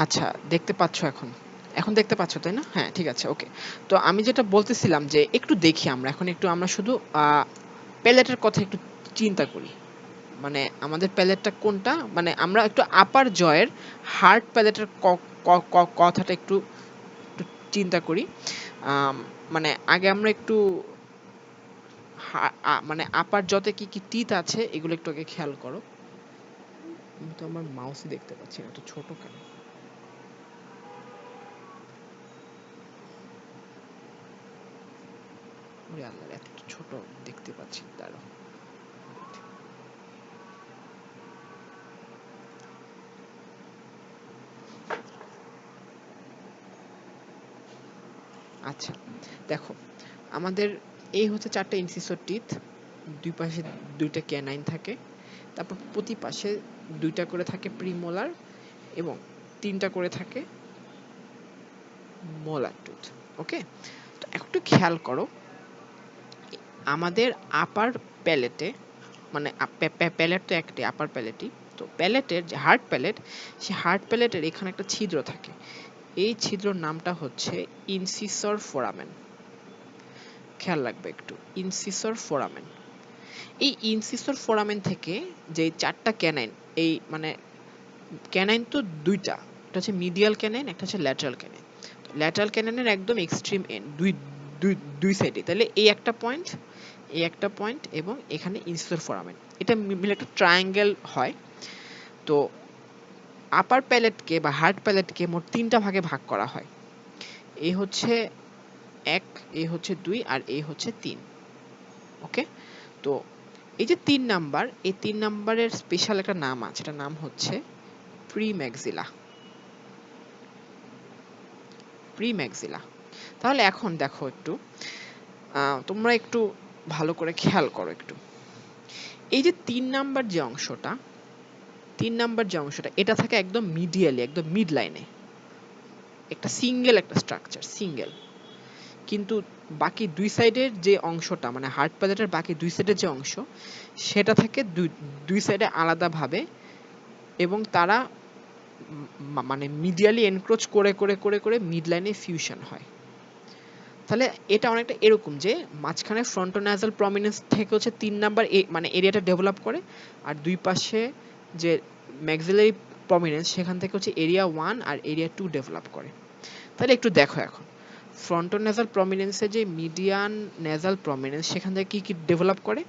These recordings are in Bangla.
আচ্ছা, দেখতে পাচ্ছ এখন? এখন দেখতে পাচ্ছ, তাই না? হ্যাঁ, ঠিক আছে, ওকে। তো আমি যেটা বলতেছিলাম যে একটু দেখি আমরা এখন একটু আমরা শুধু প্যালেটের কথা একটু চিন্তা করি। মানে আমাদের প্যালেটটা কোনটা? মানে আমরা একটু আপার জয়ের হার্ড প্যালেটের কথাটা একটু একটু চিন্তা করি। আম মানে আগে আমরা একটু মানে আপার জতে কি, কি টিথ আছে এগুলো একটু আগে খেয়াল করো। আমি তো আমার মাউসই দেখতে পাচ্ছি না, এত ছোট কেন? ওরে আল্লাহ, এত ছোট দেখতে পাচ্ছি, দাঁড়াও। আচ্ছা, দেখো, আমাদের এই হচ্ছে ৪ টা ইনসিসর টিথ, দুই পাশে ২ টা ক্যানাইন থাকে, তারপর প্রতি পাশে ২ টা করে থাকে প্রিমোলার এবং ৩ টা করে থাকে মোলার টুথ। ওকে? তো একটু খেয়াল করো, আমাদের আপার প্যালেটে, মানে প্যালেট তো একটাই, আপার প্যালেটই। তো প্যালেটের যে হার্ড প্যালেট, সেই হার্ড প্যালেটের এখানে একটা ছিদ্র থাকে। এই ছিদ্রর নামটা হচ্ছে ইনসিসর ফোরামেন। খেয়াল রাখবে একটু, ইনসিসর ফোরামেন। এই ইনসিসর ফোরামেন থেকে যে ৪ টা ক্যানাইন, এই মানে ক্যানাইন তো ২ টা। একটা হচ্ছে মিডিয়াল ক্যানাইন, একটা হচ্ছে ল্যাটারাল ক্যানাইন। ল্যাটারাল ক্যানাইনের একদম এক্সট্রিম এন্ড, দুই সাইডে। তাহলে এই একটা পয়েন্ট, এই একটা পয়েন্ট এবং এখানে ইনসিসর ফোরামেন। এটা মিলে একটা ট্রায়াঙ্গেল হয়। তো আপার প্যালেটকে বা হার্ড প্যালেটকে মোট ৩ টা ভাগে ভাগ করা হয়। এ হচ্ছে ১, এ হচ্ছে ২ আর এ হচ্ছে ৩। ওকে? তো এই যে ৩ নাম্বার, এই ৩ নাম্বারের স্পেশাল একটা নাম আছে। এটার নাম হচ্ছে প্রিম্যাক্সিলা। প্রিম্যাক্সিলা। তাহলে এখন দেখো একটু, তোমরা একটু ভালো করে খেয়াল করো একটু। এই যে ৩ নাম্বার যে অংশটা, ৩ নাম্বার যে অংশটা, এটা থাকে একদম মিডিয়ালি, একদম মিড লাইনে। একটা সিঙ্গেল একটা স্ট্রাকচার, সিঙ্গেল। কিন্তু বাকি ২ সাইডের যে অংশটা, মানে হার্ড প্যালেটের বাকি ২ সাইডের যে অংশ, সেটা থাকে ২ সাইডে আলাদাভাবে এবং তারা মানে মিডিয়ালি এনক্রোচ করে মিড লাইনে ফিউশন হয়। তাহলে এটা অনেকটা এরকম যে মাঝখানে ফ্রন্টোনাসাল প্রমিনেন্স থেকে হচ্ছে ৩ নাম্বার মানে এরিয়াটা ডেভেলপ করে, আর দুই পাশে যে ম্যাক্সিলারি প্রমিনেন্স সেখান থেকে হচ্ছে এরিয়া 1 আর এরিয়া 2 ডেভেলপ করে। তাহলে একটু দেখো এখন, ফ্রন্টোনাসাল প্রমিনেন্সে যে মিডিয়ান নেজাল প্রমিনেন্স সেখান থেকে কি কি ডেভেলপ করে?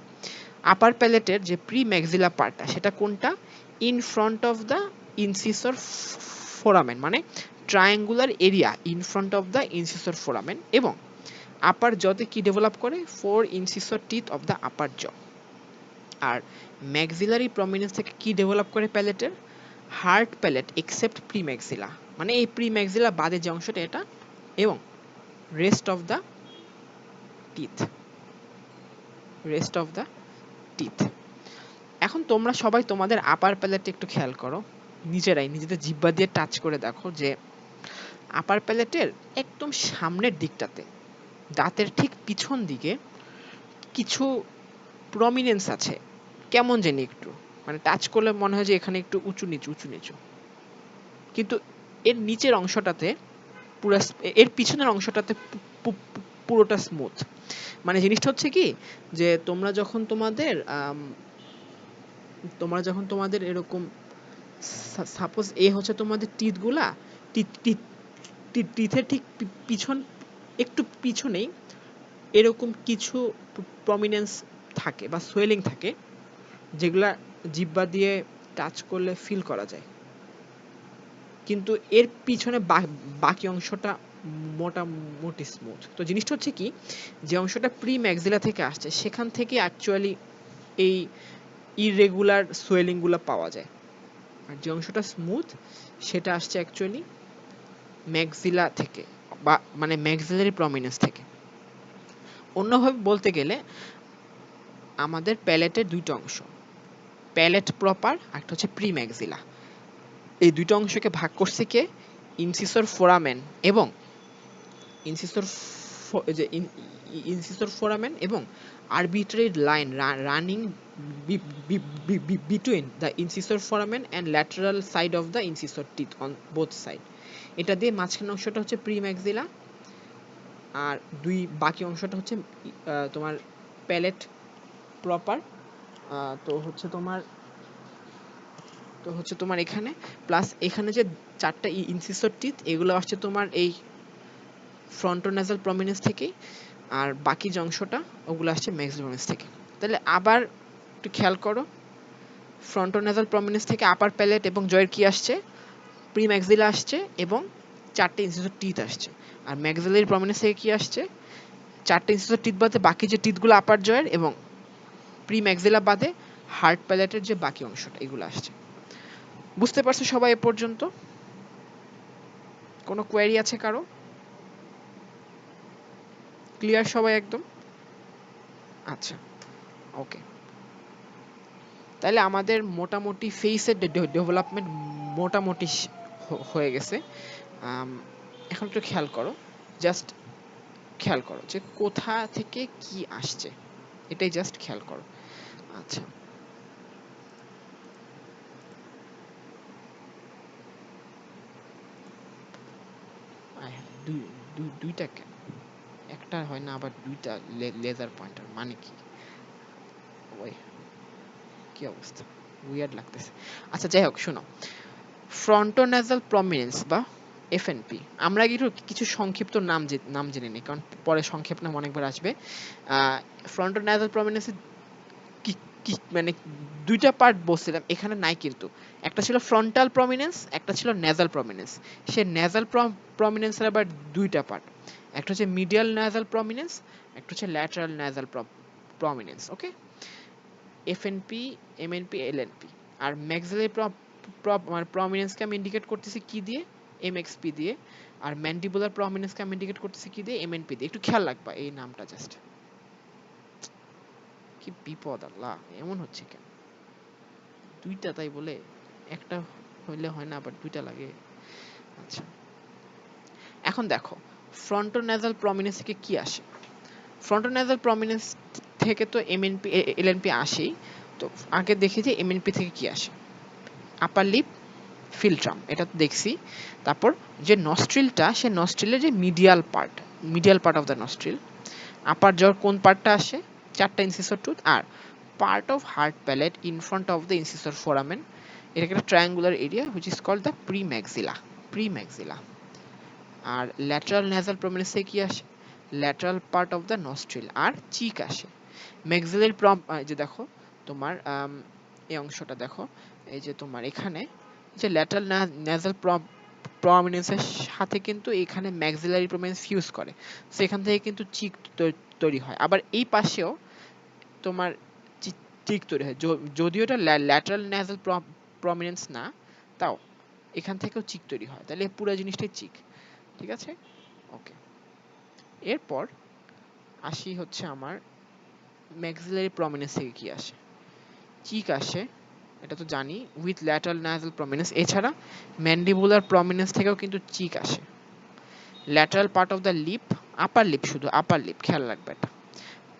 আপার প্যালেটের যে প্রি ম্যাক্সিলা পার্টটা, সেটা কোনটা? In front of the incisor foramen, মানে triangular area in front of the incisor foramen. এবং আপার জতে কি ডেভেলপ করে? 4 incisor teeth of the upper jaw. আর ম্যাক্সিলারি প্রমিনেন্স থেকে কি ডেভেলপ করে প্যালেটের? Hard palate except premaxilla, মানে এই প্রি ম্যাক্সিলা বাদে যে অংশটা এটা, এবং rest of the teeth, rest of the teeth. এখন তোমরা সবাই তোমাদের আপার প্যালেটে একটু খেয়াল করো, নিজেরাই নিজেদের জিহ্বা দিয়ে টাচ করে দেখো যে আপার প্যালেটের একদম সামনের দিকটাতে, দাঁতের ঠিক পিছন দিকে কিছু প্রমিনেন্স আছে, কেমন জানি একটু, মানে টাচ করলে মনে হয় যে এখানে একটু উঁচু নিচু, উঁচু নিচু। কিন্তু এর নিচের অংশটাতে পুরো, এর পিছনের অংশটাতে পুরোটা স্মুথ। মানে জিনিসটা হচ্ছে কি, যে তোমরা যখন তোমাদের এরকম, সাপোজ এ হচ্ছে তোমাদের টিথ গুলা, টিথের ঠিক পিছন, একটু পিছনেই এরকম কিছু প্রমিনেন্স থাকে বা সোয়েলিং থাকে, যেগুলা জিহ্বা দিয়ে টাচ করলে ফিল করা যায়। কিন্তু এর পিছনে বাকি অংশটা মোটামুটি স্মুথ। তো জিনিসটা হচ্ছে কি, যে অংশটা প্রি ম্যাক্সিলা থেকে আসছে সেখান থেকে অ্যাকচুয়ালি এই ইররেগুলার সোয়েলিং গুলো পাওয়া যায়। আর যে অংশটা স্মুথ সেটা আসছে অ্যাকচুয়ালি ম্যাক্সিলা থেকে, বা মানে ম্যাক্সিলারি প্রমিনেন্স থেকে। অন্যভাবে বলতে গেলে আমাদের প্যালেটের দুইটা অংশ, প্যালেট প্রপার আর একটা হচ্ছে প্রি ম্যাক্সিলা। এই দুইটা অংশকে ভাগ করছে কে? ইনসিসর ফোরামেন এবং ইনসিসর যে ইনসিসর ফোরামেন এবং arbitrary line running between the incisor foramen and lateral side of the incisor teeth on both side. এটা দিয়ে মাঝখানের অংশটা হচ্ছে প্রিম্যাক্সিলা, আর বাকি অংশটা হচ্ছে তোমার প্যালেট প্রপার। তো হচ্ছে তোমার এখানে প্লাস এখানে যে চারটা ইনসিসর টিথ এগুলো আসছে তোমার এই ফ্রন্টোনাসাল প্রমিনেন্স থেকে, আর বাকি যে অংশটা ওগুলো আসছে ম্যাক্সিলারিস থেকে। তাহলে আবার একটু খেয়াল করো, ফ্রন্টোনাসাল প্রমিনেন্স থেকে আপার প্যালেট এবং জয়ের কি আসছে, প্রিম্যাক্সিলা আসছে এবং চারটে ইনসিসর টিথ আসছে। আর ম্যাক্সিলারি প্রমিনেন্স থেকে কি আসছে, চারটে ইনসিসর টিথ বাদে বাকি যে টিথগুলো আপার জয়ের এবং প্রিম্যাক্সিলা বাদে হার্ড প্যালেটের যে বাকি অংশটা এগুলো আসছে। বুঝতে পারছো সবাই এ পর্যন্ত? কোনো কোয়েরি আছে কারো? ক্লিয়ার সবাই একদম? আচ্ছা, ওকে। তাহলে আমাদের মোটামুটি ফেসের ডেভেলপমেন্ট মোটামুটি হয়ে গেছে। এখন একটু খেয়াল করো, জাস্ট খেয়াল করো যে কোথা থেকে কি আসছে, এটাই জাস্ট খেয়াল করো। আচ্ছা, দুইটা কেন? একটা হয় না আবার দুইটা লেজার পয়েন্টার, মানে কি? ওই কি অবস্থা, উইয়ার্ড লাগতেছে। আচ্ছা যাই হোক, শোনো, ফ্রন্টোনাসাল প্রমিনেন্স বা এফএনপি, আমরা কিছু সংক্ষিপ্ত নাম জেনে নিই, কারণ পরে সংক্ষেপ নাম অনেকবার আসবে। ফ্রন্টোনাসাল প্রমিনেন্স কি কি মানে দুইটা পার্ট বলছিলাম, এখানে নাই কিন্তু। একটা ছিল ফ্রন্টাল প্রমিনেন্স, একটা ছিল নেজাল প্রমিনেন্স। সে নেজাল প্রমিনেন্সের আবার দুইটা পার্ট, একটা হচ্ছে মিডিয়াল নেজাল প্রমিনেন্স, একটা হচ্ছে ল্যাটারাল নেজাল প্রমিনেন্স। ওকে, এফএনপি, এমএনপি, এলএনপি। আর ম্যাক্সিলারি প্রমিনেন্সকে আমি ইন্ডিকেট করতেছি কি দিয়ে, এমএক্সপি দিয়ে। আর ম্যান্ডিবুলার প্রমিনেন্সকে আমি ইন্ডিকেট করতেছি কি দিয়ে, এমএনপি দিয়ে। একটু খেয়াল রাখবা এই নামটা, জাস্ট কি বিপদ আল্লাহ, এমন হচ্ছে কেন? দুইটা তাই বলে, একটা হইলে হয় না, আবার দুইটা লাগে। আচ্ছা, এখন দেখো ফ্রন্টোনাসাল প্রমিনেন্স থেকে কি আসে। ফ্রন্টোনাসাল প্রমিনেন্স থেকে তো এমএনপি এলএনপি আসেই। তো আগে দেখি যে এমএনপি থেকে কি আসে। আপার লিপ, ফিল্ট্রাম, এটা তো দেখছি। তারপর যে নস্ট্রিলটা, সে নস্ট্রিলের যে medial part of the nostril. Upper জর কোন পার্টটা আসে, চারটা ইনসিসর টুথ। আর part of hard palate in front of the incisor foramen, এটাকে একটা triangular area which is called the premaxilla. আর ল্যাটারাল নেজাল প্রমিনেন্স থেকে কি আসে, lateral part of the nostril আর চিক আসে। ম্যাক্সিলারি যে দেখো তোমার এই অংশটা দেখো, এই যে তোমার এখানে যে ল্যাটারাল নেজাল প্রমিনেন্সের সাথে কিন্তু এখানে ম্যাক্সিলারি প্রমিনেন্স ফিউজ করে, সো এখান থেকে কিন্তু চিক তৈরি হয়। আবার এই পাশেও তোমার চিক তৈরি হয়, যদিও এটা ল্যাটারাল নেজাল প্রমিনেন্স না, তাও এখান থেকেও চিক তৈরি হয়। তাহলে পুরো জিনিসটাই চিক, ঠিক আছে? ওকে, এরপর আসি হচ্ছে আমার ম্যাক্সিলারি প্রমিনেন্স থেকে কি আসে। চিক আসে, এটা তো জানি, উইথ ল্যাটারাল নাসাল প্রমিনেন্স। এছাড়া ম্যান্ডিবুলার প্রমিনেন্স থেকেও কিন্তু চিক আসে। Lateral part of the lip, upper lip, শুধু আপার লিপ, খেয়াল রাখবে এটা।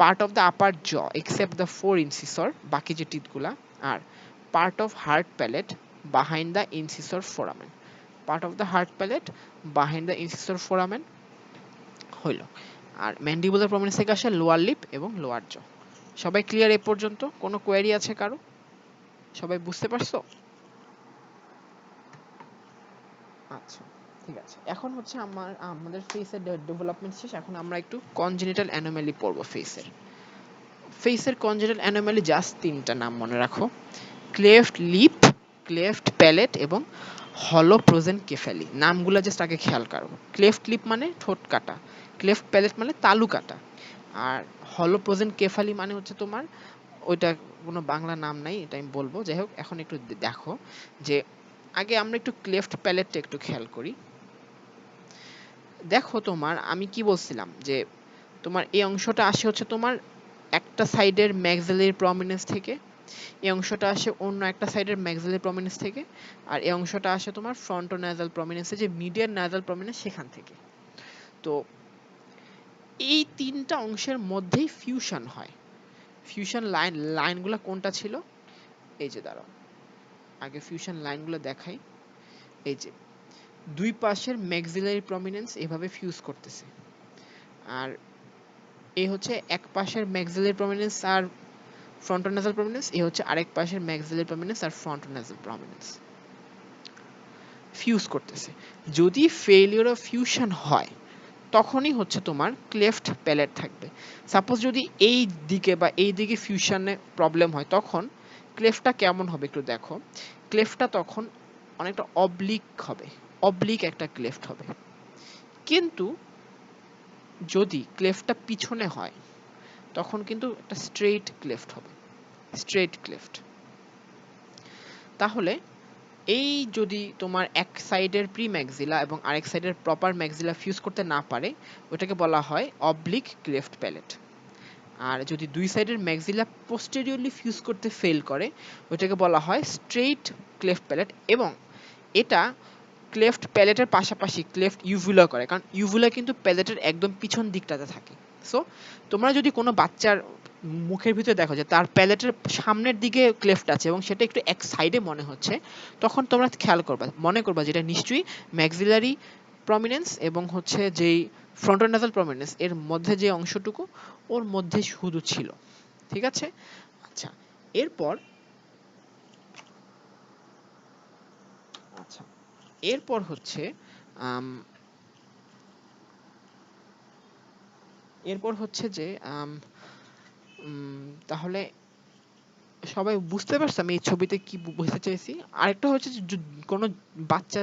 পার্ট অফ দ্য আপার জ এক্সেপ্ট দ্য 4 ইনসিসর, বাকি যে টিথগুলা। আর part of hard palate behind the incisor foramen, part of the hard palate behind the incisor foramen হইল। আর ম্যান্ডিবুলার প্রমিনেন্স থেকে আসে লোয়ার লিপ এবং লোয়ার জ। সবাই ক্লিয়ার এ পর্যন্ত? কোনো কোয়েরি আছে কারো? সবাই বুঝতে পারছো? আচ্ছা, ঠিক আছে। এখন হচ্ছে আমাদের ফেসের ডেভেলপমেন্ট শেষ। এখন আমরা একটু কনজেনিটাল অ্যানোমালি পড়বো ফেসের কনজেনিটাল অ্যানোমালি জাস্ট তিনটা নাম মনে রাখো: ক্লেফট লিপ, ক্লেফট প্যালেট এবং হলো প্রোজেনকেফালি। নামগুলো জাস্ট আগে খেয়াল করো। ক্লেফট লিপ মানে ঠোঁট কাটা, ক্লেফট প্যালেট মানে তালু কাটা, আর হলো প্রোজেনকেফালি মানে হচ্ছে তোমার ওইটা কোনো বাংলা নাম নাই, এটা আমি বলবো। যাই হোক, এখন একটু দেখো যে আগে আমরা একটু ক্লেফট প্যালেটটা একটু খেয়াল করি। দেখো তোমার আমি কি বলছিলাম যে তোমার এই অংশটা আসে হচ্ছে তোমার একটা সাইডের ম্যাক্সিলারি প্রমিনেন্স থেকে, এই অংশটা আসে অন্য একটা সাইডের ম্যাক্সিলারি প্রমিনেন্স থেকে, আর এই অংশটা আসে তোমার ফ্রন্টোনাসাল প্রমিনেন্সে যে মিডিয়াল নাসাল প্রমিনেন্স সেখান থেকে। তো এই তিনটা অংশের মধ্যেই ফিউশন হয়। ফিউশন লাইনগুলো কোনটা ছিল, এই যে দাঁড়াও আগে ফিউশন লাইনগুলো দেখাই। এই যে দুই পাশের ম্যাক্সিলারি প্রমিনেন্স এভাবে ফিউজ করতেছে, আর এই হচ্ছে এক পাশের ম্যাক্সিলারি প্রমিনেন্স আর ফ্রন্টোনাসাল প্রমিনেন্স, এই হচ্ছে আরেক পাশের ম্যাক্সিলারি প্রমিনেন্স আর ফ্রন্টোনাসাল প্রমিনেন্স ফিউজ করতেছে। যদি ফেলিওর অফ ফিউশন হয় তখনই হচ্ছে তোমার ক্লেফট প্যালেট থাকবে। সাপোজ যদি এই দিকে বা এই দিকে ফিউশনে প্রবলেম হয় তখন ক্লেফটটা কেমন হবে একটু দেখো। ক্লেফটটা তখন অনেকটা অবলিক হবে, অবলিক একটা ক্লেফট হবে। কিন্তু যদি ক্লেফটটা পিছনে হয় তখন কিন্তু একটা স্ট্রেইট ক্লেফট হবে, স্ট্রেইট ক্লেফট। তাহলে এই যদি তোমার এক সাইডের প্রি ম্যাক্সিলা এবং আরেক সাইডের প্রপার ম্যাক্সিলা ফিউজ করতে না পারে ওটাকে বলা হয় অবলিক ক্লেফট প্যালেট। আর যদি দুই সাইডের ম্যাক্সিলা পোস্টেরিয়রলি ফিউজ করতে ফেল করে ওটাকে বলা হয় স্ট্রেইট ক্লেফট প্যালেট। এবং এটা ক্লেফট প্যালেটের পাশাপাশি ক্লেফট ইউভুলা করে, কারণ ইউভুলা কিন্তু প্যালেটের একদম পিছন দিকটাতে থাকে। সো তোমরা যদি কোনো বাচ্চার মুখের ভিতরে দেখো যে তার প্যালেটের সামনের দিকে ক্লেফট আছে এবং সেটা একটু এক সাইডে মনে হচ্ছে, তখন তোমরা খেয়াল করবা, মনে করবা যেটা নিশ্চয়ই ম্যাক্সিলারি প্রমিনেন্স এবং হচ্ছে যেই ফ্রন্টোনাসাল প্রমিনেন্স এর মধ্যে যে অংশটুকু ওর মধ্যে শুধু ছিল। ঠিক আছে? আচ্ছা, এরপর আচ্ছা এরপর হচ্ছে আম, এরপর হচ্ছে যে তাহলে সবাই বুঝতে পারছো আমি এই ছবিতে কি বুঝতে চাইছি? আরেকটা হচ্ছে যে কোনো বাচ্চা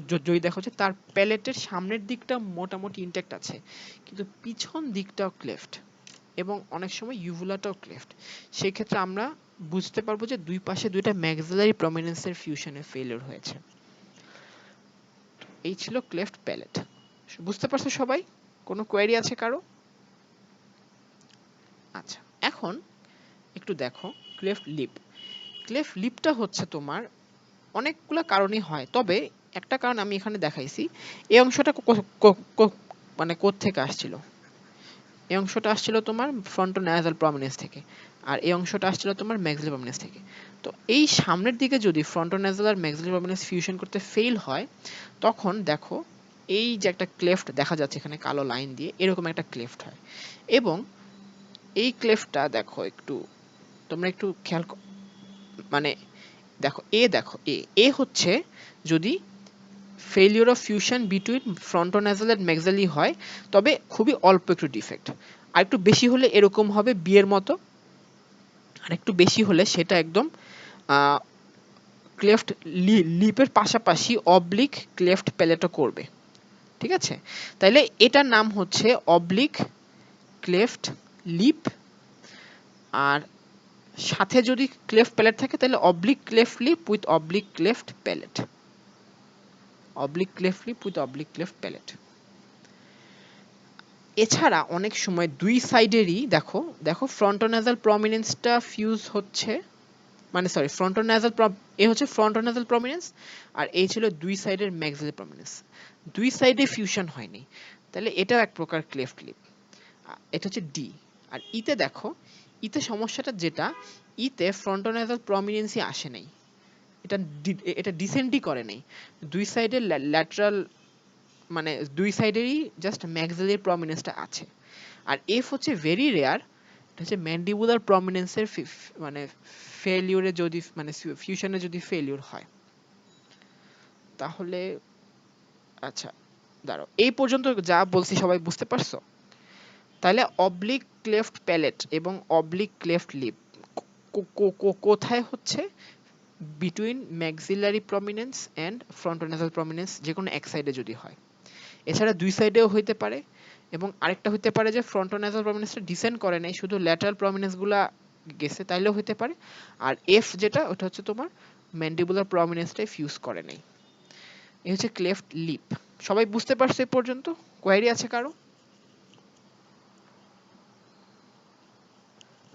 যদি দেখো যে তার প্যালেটের সামনের দিকটা মোটামুটি ইনট্যাক্ট আছে কিন্তু পিছন দিকটাও ক্লেফট এবং অনেক সময় ইউভুলাটাও ক্লেফট, সেই ক্ষেত্রে আমরা বুঝতে পারবো যে দুই পাশে দুইটা ম্যাক্সিলারি প্রমিনেন্সের ফিউশনে ফেলিওর হয়েছে। এই ছিল ক্লেফট প্যালেট। বুঝতে পারছো সবাই? কোনো কোয়েরি আছে কারো? আচ্ছা, এখন একটু দেখো ক্লেফট লিপ। ক্লেফট লিপটা হচ্ছে তোমার অনেকগুলো কারণে হয়, তবে একটা কারণ আমি এখানে দেখাইছি। এই অংশটা মানে কোত্থেকে আসছিল? এই অংশটা আসছিল তোমার ফ্রন্টোনাসাল প্রমিনেন্স থেকে, আর এই অংশটা আসছিল তোমার ম্যাক্সিলারি প্রমিনেন্স থেকে। তো এই সামনের দিকে যদি ফ্রন্টোনাসাল আর ম্যাক্সিলারি প্রমিনেন্স ফিউশন করতে ফেল হয় তখন দেখো এই যে একটা ক্লেফট দেখা যাচ্ছে এখানে কালো লাইন দিয়ে, এরকম একটা ক্লেফট হয়। এবং এই ক্লেফটটা দেখো একটু, তোমরা একটু খেয়াল মানে দেখো এ হচ্ছে যদি failure of fusion between frontonasal and maxillary হয় তবে খুবই অল্প একটু ডিফেক্ট। আর একটু বেশি হলে এরকম হবে বিয়ের মতো, আর একটু বেশি হলে সেটা একদম ক্লেফট লিপের পাশাপাশি অবলিক ক্লেফট প্যালেটও করবে। ঠিক আছে? তাইলে এটার নাম হচ্ছে অবলিক ক্লেফট লিপ। আর সাথে যদি ক্লেফট প্যালেট থাকে তাহলে oblique cleft lip with oblique cleft palate, oblique cleft lip with oblique cleft palate. এছাড়া অনেক সময় দুই সাইডেরই দেখো দেখো ফ্রন্টোনাসাল প্রমিনেন্সটা ফিউজ হচ্ছে, মানে সরি ফ্রন্টোনাসাল এ হচ্ছে ফ্রন্টোনাসাল প্রমিনেন্স আর এই ছিল দুই সাইডের ম্যাক্সিলারি প্রমিনেন্স, দুই সাইডে ফিউশন হয়নি, তাহলে এটাও এক প্রকার ক্লেফট লিপ। এটা হচ্ছে ডি। আর ইতে দেখো, ইতে সমস্যাটা যেটা, ইতে ফ্রন্টোনাসাল প্রমিনেন্সই আসে নাই, এটা এটা ডিসেন্ডই করে নাই, দুই সাইডের ল্যাটারাল মানে দুই সাইডেরই জাস্ট ম্যাক্সিলারি প্রমিনেন্সটা আছে। আর এফ হচ্ছে ভেরি রেয়ার, এটা হচ্ছে ম্যান্ডিবুলার প্রমিনেন্সের মানে ফেলিওরে যদি মানে ফিউশনে যদি ফেলিওর হয় তাহলে। আচ্ছা দাঁড়াও, এই পর্যন্ত যা বলছি সবাই বুঝতে পারছো? তাহলে অবলিক ক্লেফট প্যালেট এবং অবলিক ক্লেফট লিপ কোথায় হচ্ছে? Between maxillary prominence and frontonasal prominence যে কোনো এক সাইডে যদি হয়। এছাড়া দুই সাইডেও হইতে পারে এবং আরেকটা হইতে পারে যে ফ্রন্টোনাসাল প্রমিনেন্সটা ডিসেন্ড করে নাই, শুধু ল্যাটারাল প্রমিনেন্সগুলা গেছে, তাইলেও হইতে পারে। আর এফ যেটা ওটা হচ্ছে তোমার ম্যান্ডিবুলার প্রমিনেন্সটাই ফিউজ করে নাই। এই হচ্ছে ক্লেফট লিপ। সবাই বুঝতে পারছে এই পর্যন্ত? কোয়েরি আছে কারো?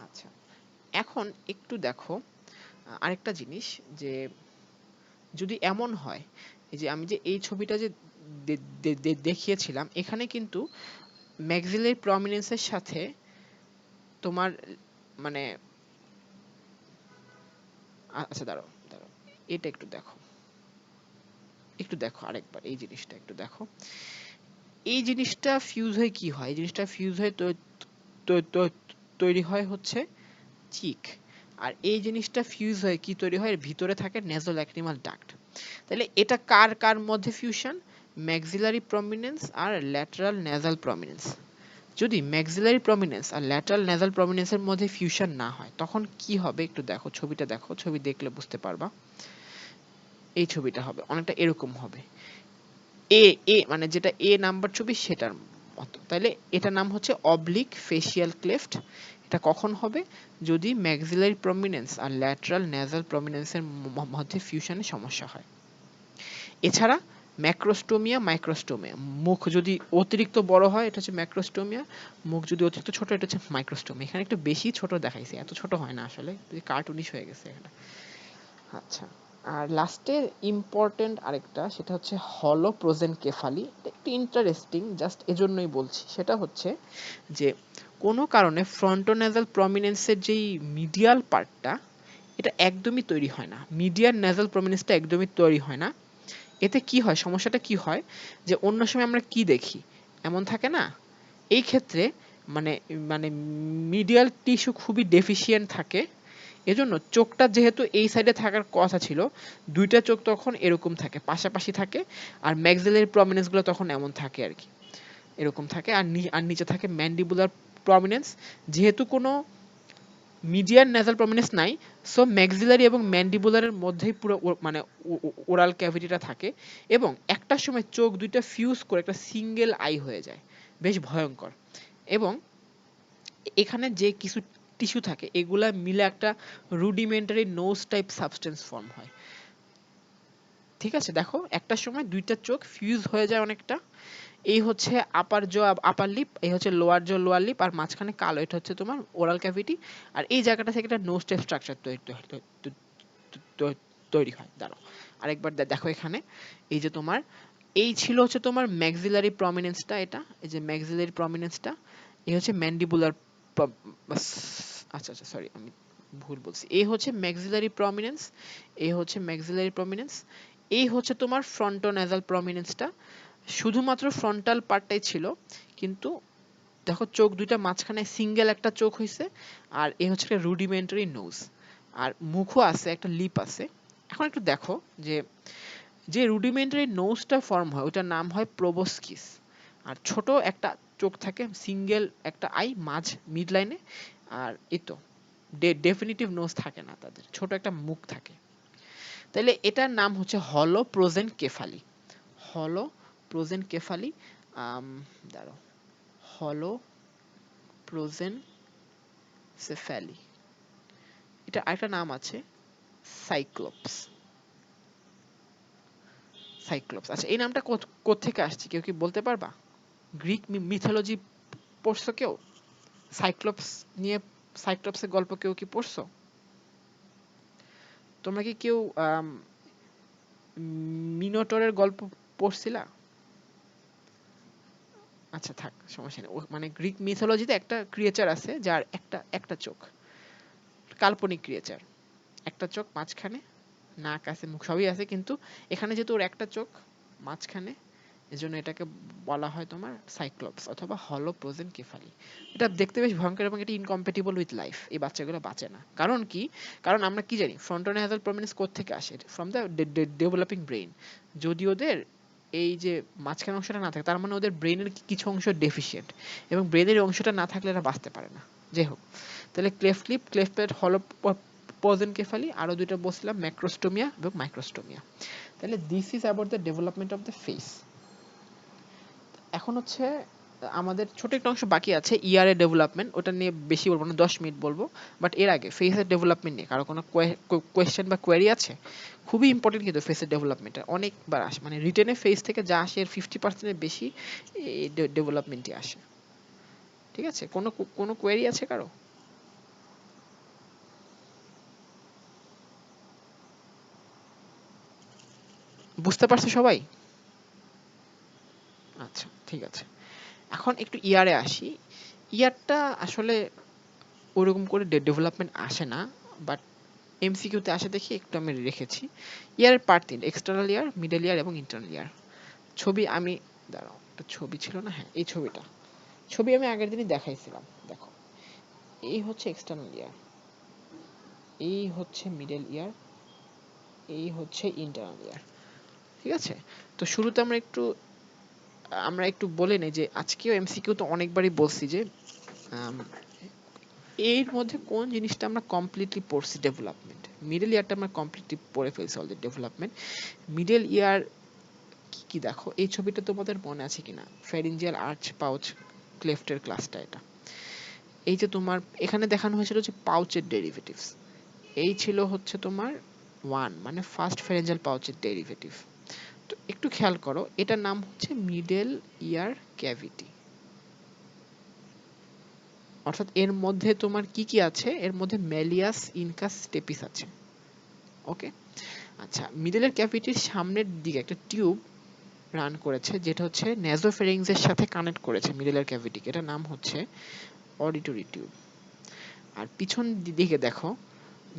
আচ্ছা, এখন একটু দেখো আরেকটা জিনিস, যে যদি এমন হয় এই যে আমি যে এই ছবিটা যে দেখিয়েছিলাম এখানে কিন্তু ম্যাক্সিলারি প্রমিনেন্সের সাথে তোমার মানে আচ্ছা দাঁড়াও দাঁড়াও, এটা একটু দেখো আরেকবার এই জিনিসটা একটু দেখো। এই জিনিসটা ফিউজ হয়ে কি হয়, এই জিনিসটা ফিউজ হয়ে তৈরি হয় হচ্ছে চিক। আর এই জিনিসটা ফিউজ হয়ে কি তৈরি হয়, এর ভিতরে থাকে নেজোল্যাক্রিমাল ডাক্ট। তাহলে এটা কার কার মধ্যে ফিউশন, ম্যাক্সিলারি প্রমিনেন্স আর ল্যাটারাল নেজাল প্রমিনেন্স। যদি ম্যাক্সিলারি প্রমিনেন্স আর ল্যাটারাল নেজাল প্রমিনেন্সের মধ্যে ফিউশন না হয় তখন কি হবে একটু দেখো, ছবিটা দেখো, ছবি দেখলে বুঝতে পারবা। এই ছবিটা হবে অনেকটা এরকম হবে, এ এ মানে যেটা এ নাম্বার ছবি সেটার মতো। তাহলে এটার নাম হচ্ছে অবলিক ফেসিয়াল ক্লেফট। এটা কখন হবে, যদি ম্যাক্সিলারি প্রমিনেন্স আর ল্যাটারাল নেজাল প্রমিনেন্সের মধ্যে ফিউশনে সমস্যা হয়। এছাড়া ম্যাক্রোস্টোমিয়া, মাইক্রোস্টোমিয়া, মুখ যদি অতিরিক্ত বড় হয় এটা হচ্ছে ম্যাক্রোস্টোমিয়া, মুখ যদি অতিরিক্ত ছোট এটা হচ্ছে মাইক্রোস্টোমিয়া। এখানে একটু বেশি ছোট দেখাইছে, এত ছোট হয় না আসলে, কার্টুনিশ হয়ে গেছে এখানে। আচ্ছা, আর লাস্টের ইম্পর্টেন্ট আরেকটা, সেটা হচ্ছে হলো প্রোজেনকেফালি। এটা একটু ইন্টারেস্টিং, জাস্ট এজন্যই বলছি। সেটা হচ্ছে যে কোনো কারণে ফ্রন্টোনেজাল প্রমিনেন্সের যেই মিডিয়াল পার্টটা এটা একদমই তৈরি হয় না, মিডিয়াল নেজাল প্রমিনেন্সটা একদমই তৈরি হয় না। এতে কি হয়, সমস্যাটা কি হয়, যে অন্য সময় আমরা কি দেখি এমন থাকে না, এই ক্ষেত্রে মানে মানে মিডিয়াল টিস্যু খুবই ডেফিসিয়েন্ট থাকে। এজন্য চোখটা যেহেতু এই সাইডে থাকার কথা ছিল, দুইটা চোখ তখন এরকম থাকে, পাশাপাশি থাকে। আর ম্যাক্সিলারি প্রমিনেন্স গুলো তখন এমন থাকে আর কি, এরকম থাকে। আর নিচে থাকে ম্যান্ডিবুলার প্রমিনেন্স। যেহেতু কোনো মিডিয়ান নেজাল প্রমিনেন্স নাই, সো ম্যাক্সিলারি এবং ম্যান্ডিবুলারের মধ্যেই পুরো মানে ওরাল ক্যাভিটিটা থাকে। এবং একটা সময় চোখ দুইটা ফিউজ করে একটা সিঙ্গেল আই হয়ে যায়, বেশ ভয়ঙ্কর। এবং এখানে যে কিছু টিস্যু থাকে এগুলা মিলে একটা rudimentary nose type substance form হয়। ঠিক আছে, দেখো একটা সময় দুইটা চোখ ফিউজ হয়ে যায় অনেকটা। এই হচ্ছে আপার জো আপার লিপ, এই হচ্ছে লোয়ার জো লোয়ার লিপ, আর মাঝখানে কালো, এটা হচ্ছে তোমার ওরাল ক্যাভিটি। আর এই জায়গাটা থেকে একটা নোজ টাইপ স্ট্রাকচার তৈরি হয়। দাঁড়াও আরেকবার দেখো এখানে, এই যে তোমার এই ছিল হচ্ছে তোমার ম্যাক্সিলারি প্রমিনেন্সটা, এটা এই যে ম্যাক্সিলারি প্রমিনেন্সটা, এই হচ্ছে ম্যান্ডিবুলার, আচ্ছা আচ্ছা সরি আমি ভুল বলছি, এই হচ্ছে ম্যাক্সিলারি প্রমিনেন্স, এই হচ্ছে ম্যাক্সিলারি প্রমিনেন্স, এই হচ্ছে তোমার ফ্রন্টোনেজাল প্রমিনেন্সটা। শুধুমাত্র ফ্রন্টাল পার্টটাই ছিল, কিন্তু দেখো চোখ দুইটা মাঝখানে সিঙ্গেল একটা চোখ হইছে। আর এই হচ্ছে একটা রুডিমেন্টারি নোজ, আর মুখও আছে, একটা লিপ আছে। এখন একটু দেখো যে যে রুডিমেন্টারি নোজটা ফর্ম হয় ওটার নাম হয় প্রোবস্কিস। আর ছোট একটা চোখ থাকে, সিঙ্গেল একটা আই মাঝ মিড লাইনে। আর এই তো ডেফিনিটিভ নোজ থাকে না, তাদের ছোট একটা মুখ থাকে। তাহলে এটার নাম হচ্ছে হলো প্রোজেনকেফালি। হলো প্রোজেনকেফালি, দাঁড়াও, হলো প্রোজেনসেফালি। এটা আরেকটা নাম আছে, সাইক্লোপস। সাইক্লোপস, আচ্ছা এই নামটা কোত্থেকে আসছে কেউ কি বলতে পারবা? গ্রিক মিথোলজি পড়ছো কেউ? সাইক্লোপস নিয়ে, সাইক্লোপসের গল্প কেউ কি পড়ছো? তোমরা কি কেউ মিনোটরের গল্প পড়ছিলা? আচ্ছা থাক, সমস্যা নেই। মানে গ্রিক মিথোলজিতে একটা ক্রিয়েচার আছে যার একটা একটা চোখ, কাল্পনিক ক্রিয়েচার, একটা চোখ মাঝখানে, নাক আছে, মুখ সবই আছে, কিন্তু এখানে যেহেতু ওর একটা চোখ মাঝখানে, এজন্য এটাকে বলা হয় তোমার সাইক্লোপস অথবা হলো প্রোজেনকেফালি। এটা দেখতে বেশ ভয়ঙ্কর এবং এটা ইনকম্প্যাটিবল উইথ লাইফ। এই বাচ্চাগুলো বাঁচে না, কারণ কি, কারণ আমরা কি জানি ফ্রন্টোনেজাল প্রমিনেন্স কোত্থেকে আসে, ফ্রম দ্য ডেভেলপিং ব্রেইন। যদি ওদের এই যে মাঝখানে অংশটা না থাকে তার মানে ওদের ব্রেনের কিছু অংশ ডেফিসিয়েন্ট, এবং ব্রেনের অংশটা না থাকলে এরা বাঁচতে পারে না। যাই হোক, তাহলে ক্লেফট লিপ, ক্লেফট প্যাড, হলো প্রোজেনকেফালি, আরো দুইটা বলছিলাম ম্যাক্রোস্টোমিয়া এবং মাইক্রোস্টোমিয়া। তাহলে this is about the development of the face. এখন হচ্ছে আমাদের ছোট একটা অংশ বাকি আছে, ইয়ার এর ডেভেলপমেন্ট, ওটা নিয়ে বেশি বলবো না, 10 মিনিট বলবো। বাট এর আগে ফেসের ডেভেলপমেন্ট নিয়ে কারো কোনো কোয়েশ্চেন বা কোয়েরি আছে? খুবই ইম্পর্টেন্ট কিন্তু ফেসের ডেভেলপমেন্টটা অনেকবার আসে, মানে রিটেনে ফেস থেকে যা আসে এর 50%-এর বেশি এই ডেভেলপমেন্টই আসে। ঠিক আছে, কোনো কোনো কোয়েরি আছে কারো? বুঝতে পারছে সবাই? আচ্ছা ঠিক আছে। এখন একটু ইয়ারে আসি। ইয়ারটা আসলে ওরকম করে ডেভেলপমেন্ট আসে না, বাট এমসিকিউতে আসে দেখি একটু আমি রেখেছি। ইয়ারের পার্ট 3: এক্সটার্নাল ইয়ার, মিডল ইয়ার এবং ইন্টারনাল ইয়ার। ছবি আমি, দাঁড়াও, একটা ছবি ছিল না, হ্যাঁ এই ছবিটা, ছবি আমি আগের দিনই দেখাইছিলাম। দেখো, এই হচ্ছে এক্সটার্নাল ইয়ার, এই হচ্ছে মিডল ইয়ার, এই হচ্ছে ইন্টারনাল ইয়ার। ঠিক আছে? তো শুরুতে আমরা একটু বলে নেই যে আজকেও এমসিকিউ তো অনেকবারই বলছি যে এর মধ্যে কোন জিনিসটা আমরা কমপ্লিটলি পড়ছি, ডেভেলপমেন্ট। মিডল ইয়ারটা আমরা কমপ্লিটলি পড়ে ফেলছি অলরেডি, ডেভেলপমেন্ট। মিডল ইয়ার কি কি দেখো, এই ছবিটা তোমাদের মনে আছে কিনা, ফ্যারিঞ্জিয়াল আর্চ পাউচ ক্লেফটের ক্লাসটা এটা। এই যে তোমার এখানে দেখানো হয়েছিল যে পাউচের ডেরিভেটিভস, এই ছিল হচ্ছে তোমার 1, মানে ফার্স্ট ফ্যারিঞ্জিয়াল পাউচের ডেরিভেটিভ। তো একটু খেয়াল করো, এটার নাম হচ্ছে মিডল ইয়ার ক্যাভিটি। অর্থাৎ এর মধ্যে তোমার কি কি আছে, এর মধ্যে ম্যালিয়াস ইনকাস স্টেপিস আছে। ওকে, আচ্ছা, মিডলের ক্যাভিটির সামনের দিকে একটা টিউব রান করেছে, যেটা হচ্ছে নেজোফেরিংস এর সাথে কানেক্ট করেছে মিডলের ক্যাভিটিকে, এটার নাম হচ্ছে অডিটরি টিউব। আর পিছন দিকে দেখো,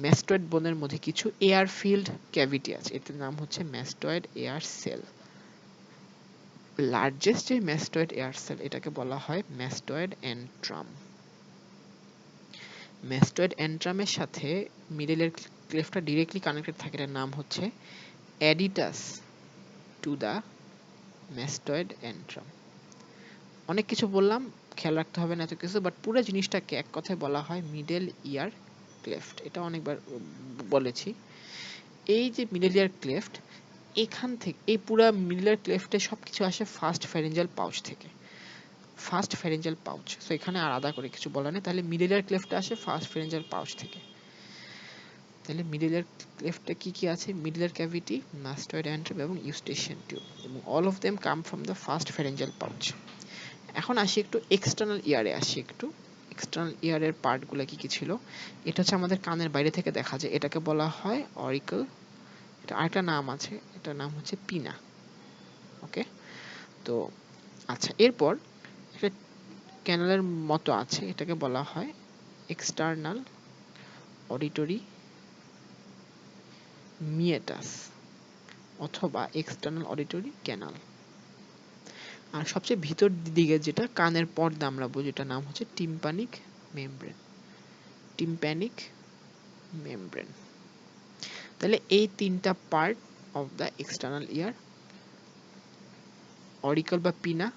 ম্যাস্টয়েড বোনের মধ্যে কিছু এয়ার ফিল্ড ক্যাভিটি আছে, এটার নাম হচ্ছে ম্যাস্টয়েড এয়ার সেল। লার্জেস্ট যে ম্যাস্টয়েড এয়ার সেল, এটাকে বলা হয় ম্যাস্টয়েড এন্ট্রাম। ম্যাস্টয়েড এন্ট্রামের সাথে মিডলের ক্লেফটটা ডিরেক্টলি কানেক্টেড থাকে, এটার নাম হচ্ছে অ্যাডিটাস টু দা ম্যাস্টয়েড এন্ট্রাম। অনেক কিছু বললাম, খেয়াল রাখতে হবে না এত কিছু, বাট পুরো জিনিসটাকে এক কথায় বলা হয় মিডল ইয়ার ক্লেফট। এটা অনেকবার বলেছি। এই যে মিডল ইয়ার ক্লেফট, এখান থেকে এই পুরো মিডল ইয়ার ক্লেফটে সবকিছু আসে ফার্স্ট ফ্যারিঞ্জিয়াল পাউচ থেকে। ফার্স্ট ফ্যারিঞ্জিয়াল পাউচ, সো এখানে আলাদা করে কিছু বলা নেই। তাহলে মিডল ইয়ার ক্লেফটে আসে ফার্স্ট ফ্যারিঞ্জিয়াল পাউচ থেকে। তাহলে মিডল ইয়ার ক্লেফটে কি কি আছে, middle ear cavity, mastoid antrum এবং ইউস্টেশিয়ান টিউব, এবং all of them come from the first pharyngeal pouch. এখন আসি একটু এক্সটার্নাল ইয়ারে আসি একটু। এক্সটার্নাল ইয়ারের পার্টগুলো কি কি ছিল, এটা হচ্ছে আমাদের কানের বাইরে থেকে দেখা যায়, এটাকে বলা হয় অরিকল। এটা আরেকটা নাম আছে, এটার নাম হচ্ছে পিনা। ওকে, তো আচ্ছা, এরপর একটা ক্যানালের মতো আছে, এটাকে বলা হয় এক্সটার্নাল অডিটরি মিয়েটাস অথবা এক্সটার্নাল অডিটরি ক্যানাল। আর সবচেয়ে ভিতর দিকে যেটা কানের পর্দা আমরা বুঝি, এটার নাম হচ্ছে টিম্পানিক মেমব্রেন। Tympanic membrane. তাহলে এই তিনটা part of the external year, oracle বা পিনা,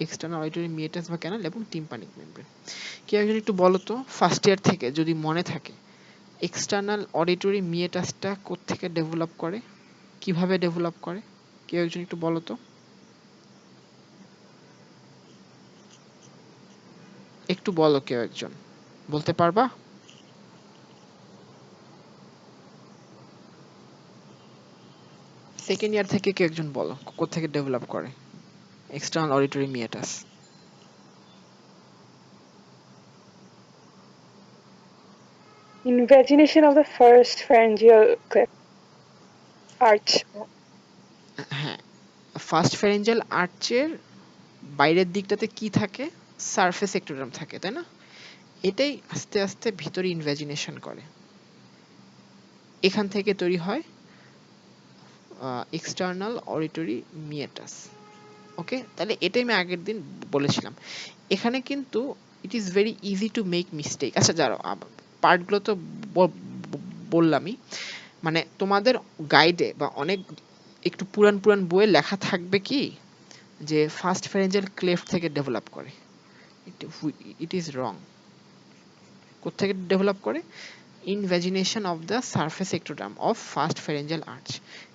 এক্সটার্নাল অডিটরি মিয়েটাস বা ক্যানাল এবং টিম্পানিক মেমব্রেন। কেউ একজন একটু বলো তো, ফার্স্ট ইয়ার থেকে যদি মনে থাকে, এক্সটার্নাল অডিটরি মিয়েটাসটা কোত্থেকে ডেভেলপ করে, কিভাবে ডেভেলপ করে? কেউ একজন একটু বলো তো, একটু বলো, কেউ একজন বলতে পারবা? সেকেন্ড ইয়ার থেকে কেউ একজন বলো, কোত্থেকে ডেভেলপ করে external auditory meatus? Invagination of the first pharyngeal cleft arch. হ্যাঁ, ফার্স্ট ফ্যারিঞ্জিয়াল আর্চের বাইরের দিকটাতে কি থাকে, সারফেস একটোডার্ম থাকে, তাই না? এটাই আস্তে আস্তে ভিতরে ইনভ্যাজিনেশন করে, এখান থেকে তৈরি হয় এক্সটার্নাল অডিটরি মিয়েটাস। ওকে, তাহলে এটাই আমি আগের দিন বলেছিলাম। এখানে কিন্তু it is very easy to make mistake. আচ্ছা, যারা পার্টগুলো তো বললামই, মানে তোমাদের গাইডে বা অনেক একটু পুরান পুরান বইয়ে লেখা থাকবে কি যে ফার্স্ট ফ্যারিঞ্জিয়াল ক্লেফট থেকে ডেভেলপ করে। It is wrong. কোত্থেকে ডেভেলপ করে? ইনভ্যাজিনেশন of the surface ectoderm of first pharyngeal arch.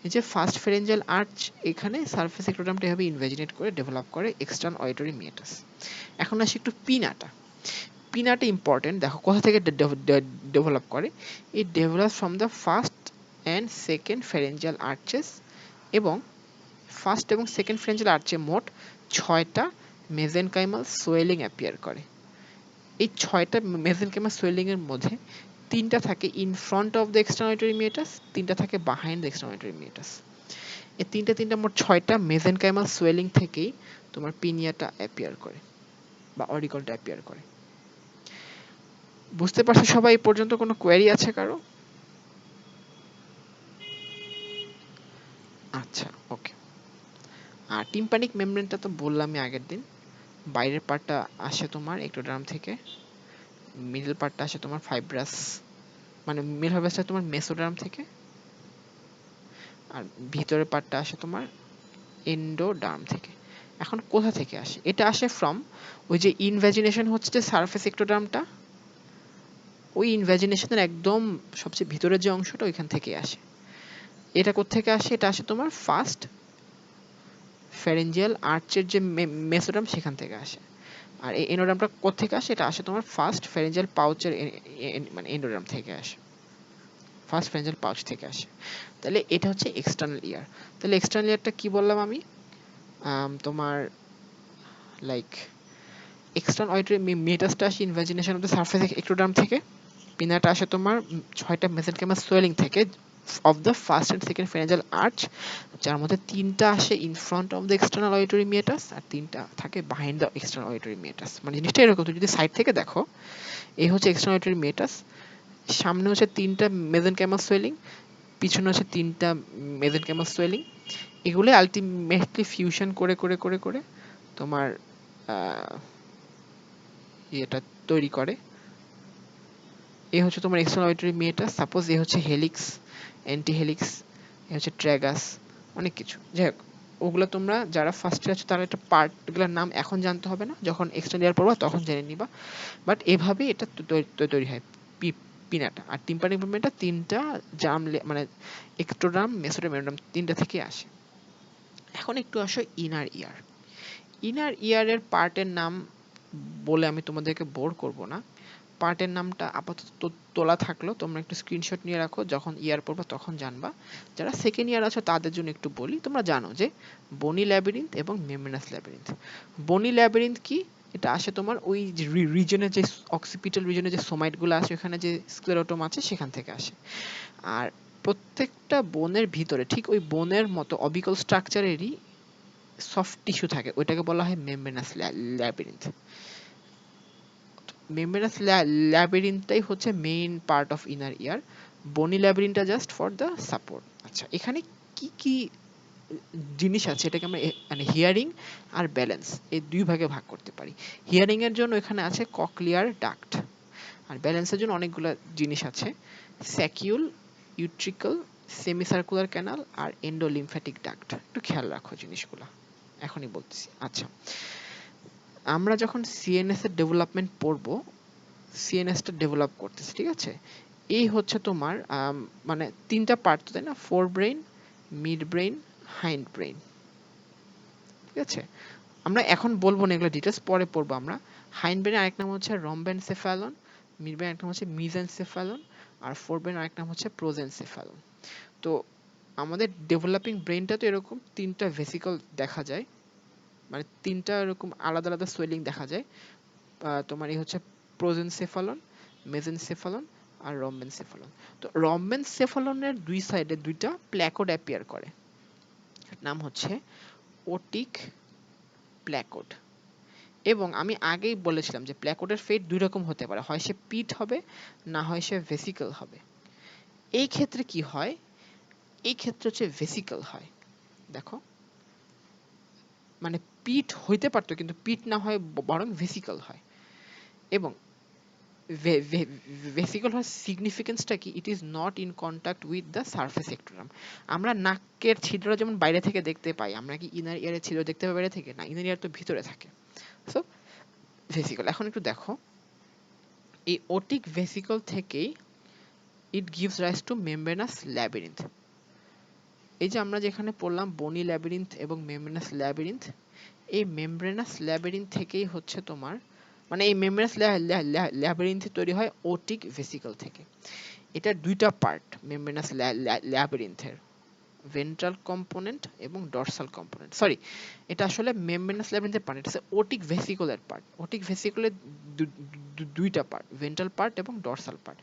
এই যে ফার্স্ট ফ্যারিঞ্জিয়াল আর্চ, এখানে সারফেস ectodermটা এভাবে ইনভ্যাজিনেট করে ডেভেলপ করে এক্সটার্নাল অডিটরি মিয়েটাস। এখন আসি একটু পিনাটা। পিনাটা ইম্পর্টেন্ট, দেখো কোথা থেকে ডেভেলপ করে। It develop from the first and second pharyngeal arches, এবং ফার্স্ট এবং সেকেন্ড ফ্যারিঞ্জিয়াল আর্চে মোট 6টা মেজেনকাইমাল সোয়েলিং অ্যাপিয়ার করে। এই 6টা মেজেনকাইমাল সোয়েলিং এর মধ্যে 3টা থাকে in front of the external auditory meatus, 3টা থাকে behind the external auditory meatus. এই তিনটা মোট 6টা মেজেনকাইমাল সোয়েলিং থেকেই তোমার পিনিয়াটা অ্যাপিয়ার করে। বা অরিকলটা অ্যাপিয়ার করে। বুঝতে পারছো সবাই? এই পর্যন্ত কোনো কোয়েরি আছে কারো? আচ্ছা, ওকে। আর টিম্পানিক মেমব্রেনটা তো বললামই আগের দিন। বাইরের পার্টটা আসে তোমার এক্টোডার্ম থেকে, মিডল পার্টটা আসে তোমার ফাইব্রাস, মানে মিডল ফাইব্রাসটা তোমার মেসোডার্ম থেকে, আর ভিতরের পার্টটা আসে তোমার এন্ডোডার্ম থেকে। এখন কোথা থেকে আসে? এটা আসে ফ্রম ওই যে ইনভ্যাজিনেশন হচ্ছে যে সারফেস এক্টোডার্মটা, ওই ইনভ্যাজিনেশনের একদম সবচেয়ে ভিতরের যে অংশটা ওইখান থেকে আসে। এটা কোত্থেকে আসে? এটা আসে তোমার ফার্স্ট ফ্যারেঞ্জিয়াল আর্চের যে মেসোডার্ম সেখান থেকে আসে। আর এই এন্ডোডার্মটা কোত্থেকে আসে? এটা আসে তোমার ফার্স্ট ফ্যারেঞ্জিয়াল পাউচের মানে এন্ডোডার্ম থেকে আসে, ফার্স্ট ফ্যারেঞ্জিয়াল পাউচ থেকে আসে। তাহলে এটা হচ্ছে এক্সটার্নাল ইয়ার। তাহলে এক্সটার্নাল ইয়ারটা কি বললাম আমি? তোমার লাইক এক্সটার্নাল অডিটরি মেটাসটা আসে invagination of the surface ectoderm থেকে, পিনাটা আসে তোমার 6টা মেসেনকাইমাল সোয়েলিং থেকে of the first and second pharyngeal arch, যার মধ্যে 3টা আসে in front of the external auditory meatus আর 3টা থাকে behind the external auditory meatus. মানে জিনিসটা এরকম, তুমি যদি সাইড থেকে দেখো, এই হচ্ছে এক্সটার্নাল অডিটরি মেটাস, সামনে হচ্ছে 3টা মেসেনকাইমাল সোয়েলিং, পিছনে হচ্ছে 3টা মেসেনকাইমাল সোয়েলিং। এগুলো আলটিমেটলি ফিউশন করে করে করে করে তোমার এটা তৈরি করে। এ হচ্ছে তোমার এক্সটার্নাল অডিটরি মেটাস। সাপোজ এ হচ্ছে হেলিক্স, অ্যান্টি হেলিক্স, এ হচ্ছে ট্র্যাগাস, অনেক কিছু। যাই হোক, ওগুলো তোমরা যারা ফার্স্ট ইয়ার আছো তারা একটা পার্টগুলোর নাম এখন জানতে হবে না, যখন এক্সটার্নাল ইয়ার পড়বা তখন জেনে নিবা। বাট এভাবেই এটা তৈরি হয় পিনাটা। আর টিম্পানিক মুভমেন্টটা 3টা জার্ম মানে এক্টোডার্ম, মেসোডার্ম, এন্ডোডার্ম 3টা থেকে আসে। এখন একটু আসো ইনার ইয়ার। ইনার ইয়ারের পার্টের নাম বলে আমি তোমাদেরকে বোর করব না, পার্টের নামটা আপাতত তোলা থাকলো, তোমরা একটু স্ক্রিনশট নিয়ে রাখো, যখন ইয়ার পড়বা তখন জানবা। যারা সেকেন্ড ইয়ার আছো তাদের জন্য একটু বলি, তোমরা জানো যে বনি ল্যাবিরিন্থ এবং মেমব্রেনাস ল্যাবিরিন্থ। বনি ল্যাবিরিন্থ কি? এটা আসে তোমার ওই যে রিজনে, যে অক্সিপিটাল রিজনে যে সোমাইটগুলো আছে, ওখানে যে স্ক্লেরোটোম আছে সেখান থেকে আসে। আর প্রত্যেকটা বোনের ভিতরে ঠিক ওই বোনের মতো অবিকল স্ট্রাকচারেরই সফট টিস্যু থাকে, ওইটাকে বলা হয় মেমব্রেনাস ল্যাবিরিন্থ। মেমব্রেনাস ল্যাবিরিন্থটাই হচ্ছে মেইন পার্ট অফ ইনার ইয়ার, বনি ল্যাবিরিন্থটা জাস্ট ফর দ্য সাপোর্ট। আচ্ছা, এখানে কি কি জিনিস আছে এটাকে আমরা মানে হিয়ারিং আর ব্যালেন্স এই দুই ভাগে ভাগ করতে পারি। হিয়ারিং এর জন্য এখানে আছে ককলিয়ার ডাক্ট, আর ব্যালেন্সের জন্য অনেকগুলো জিনিস আছে, স্যাকিউল, ইউট্রিকল, সেমিসার্কুলার ক্যানাল আর এন্ডোলিম্ফ্যাটিক ডাক্ট। একটু খেয়াল রাখো জিনিসগুলো, এখনই বলতেছি। আচ্ছা, আমরা যখন সিএনএস এর ডেভেলপমেন্ট পড়বো, সিএনএসটা ডেভেলপ করতেছে, ঠিক আছে? এই হচ্ছে তোমার মানে 3টা পার্ট তো, তাই না? Four brain, mid brain, hind brain, ঠিক আছে? আমরা এখন বলবো না এগুলো ডিটেলস, পরে পড়বো আমরা। হাইন্ড ব্রেইন আরেক নাম হচ্ছে রম্বেনসেফালন, মিড ব্রেইন আরেক নাম হচ্ছে মিজেনসেফালন, আর ফোর ব্রেইন আরেক নাম হচ্ছে প্রোজেনসেফালন। তো আমাদের ডেভেলপিং ব্রেইনটা তো এরকম 3টা ভেসিকল দেখা যায়, মানে 3টা এরকম আলাদা আলাদা সোয়েলিং দেখা যায়। তোমার এই হচ্ছে প্রোজেনসেফালন, মেজেনসেফালন আর রম্বেনসেফালন। তো রম্বেনসেফালনের দুই সাইডে 2টা প্ল্যাকোড অ্যাপিয়ার করে, নাম হচ্ছে ওটিক প্ল্যাকোড। এবং আমি আগেই বলেছিলাম যে প্ল্যাকোডের ফেট 2 রকম হতে পারে, হয় সে পিট হবে, না হয় সে ভেসিকল হবে। এই ক্ষেত্রে কি হয়? এই ক্ষেত্রে হচ্ছে ভেসিকল হয়। দেখো, মানে পিট হইতে পারতো কিন্তু পিট না হয় বরং ভেসিকল হয়। এবং ভেসিকল হওয়ার সিগনিফিকেন্সটা কি? It is not in contact with the surface ectoderm. আমরা নাকের ছিদ্র যেমন বাইরে থেকে দেখতে পাই, আমরা কি ইনার ইয়ারের ছিদ্র দেখতে পাই বাইরে থেকে? না, ইনার ইয়ার তো ভিতরে থাকে। So vesicle. এখন একটু দেখো, এই ওটিক ভেসিকল থেকেই it gives rise to membranous labyrinth. এই যে আমরা যেখানে পড়লাম বনি ল্যাবিরিন্থ এবং মেমব্রেনাস ল্যাবিরিন্থ, এই মেমব্রেনাস ল্যাবিরিন্থ থেকেই হচ্ছে তোমার, মানে এই মেমব্রেনাস ল্যাবিরিন্থ তৈরি হয় ওটিক ভেসিকল থেকে। এটা 2টা পার্ট মেমব্রেনাস ল্যাবিরিন্থের, ভেন্ট্রাল কম্পোনেন্ট এবং ডরসাল কম্পোনেন্ট। সরি, এটা আসলে মেমব্রেনাস ল্যাবিরিন্থের পার্ট, এটা ওটিক ভেসিকলের পার্ট। ওটিক ভেসিকলের 2টা পার্ট, ভেন্ট্রাল পার্ট এবং ডরসাল পার্ট।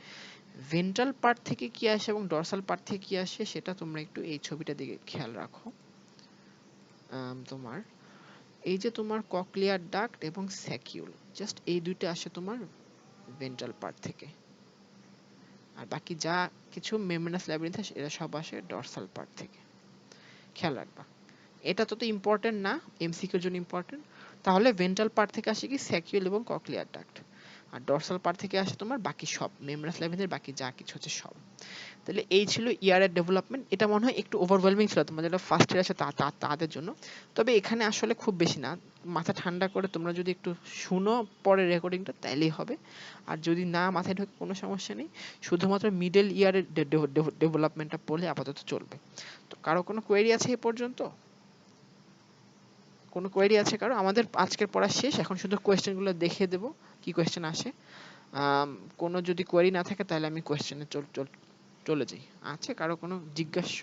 ভেন্ট্রাল পার্ট থেকে কি আসে এবং ডরসাল পার্ট থেকে কি আসে সেটা তোমরা একটু এই ছবিটা দিকে খেয়াল রাখো। তোমার এই যে তোমার কক্লিয়ার ডাক্ট এবং স্যাকিউল, জাস্ট এই দুইটা আসে তোমার ভেন্ট্রাল পার্ট থেকে, আর বাকি যা কিছু মেমব্রেনাস ল্যাবিরিন্থাস এরা সব আসে ডর্সাল পার্ট থেকে। খেয়াল রাখবা, এটা তত ইম্পর্টেন্ট না, এমসিকিউর জন্য ইম্পর্টেন্ট। তাহলে ভেন্ট্রাল পার্ট থেকে আসে কি স্যাকিউল এবং কক্লিয়ার ডাক্ট, আর ডর্সাল পার্ট থেকে আসে তোমার বাকি সব মেমব্রেনাস ল্যাবিরিন্থের বাকি যা কিছু হচ্ছে সব। তাহলে এই ছিল ইয়ারের ডেভেলপমেন্ট। এটা মনে হয় একটু ওভারওয়েলমিং ছিল তোমাদের যারা ফার্স্ট ইয়ার আছে তাদের জন্য, তবে এখানে আসলে খুব বেশি না, মাথা ঠান্ডা করে তোমরা যদি একটু শুনো পরে রেকর্ডিংটা তাইলেই হবে, আর যদি না মাথায় ঢোকে কোনো সমস্যা নেই, শুধুমাত্র মিডল ইয়ারের ডেভেলপমেন্টটা পড়লে আপাতত চলবে। তো কারো কোনো কোয়েরি আছে এ পর্যন্ত? কোনো কোয়েরি আছে কারো? আমাদের আজকের পড়া শেষ, এখন শুধু কোয়েশ্চেনগুলো দেখিয়ে দেবো কি কোয়েশ্চেন আসে। কোনো যদি কোয়েরি না থাকে তাহলে আমি কোয়েশ্চেনে চলে যাই। আছে কারো কোনো জিজ্ঞাস্য?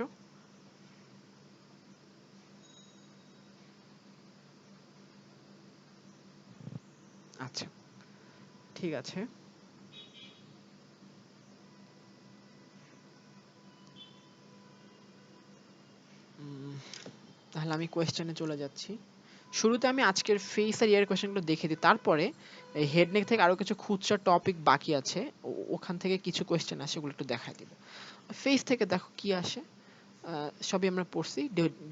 আচ্ছা, ঠিক আছে। তাহলে আমি কোয়েশ্চেনে চলে যাচ্ছি। শুরুতে আমি আজকের ফেস আর ইয়ার কোয়েশ্চেনগুলো দেখে দিই, তারপরে এই হেড নেক থেকে আরো কিছু খুচরা টপিক বাকি আছে, ওখান থেকে কিছু কোয়েশ্চেন আসে, ওগুলো একটু দেখাই দিব। ফেস থেকে দেখো কি আসে, সবই আমরা পড়ছি।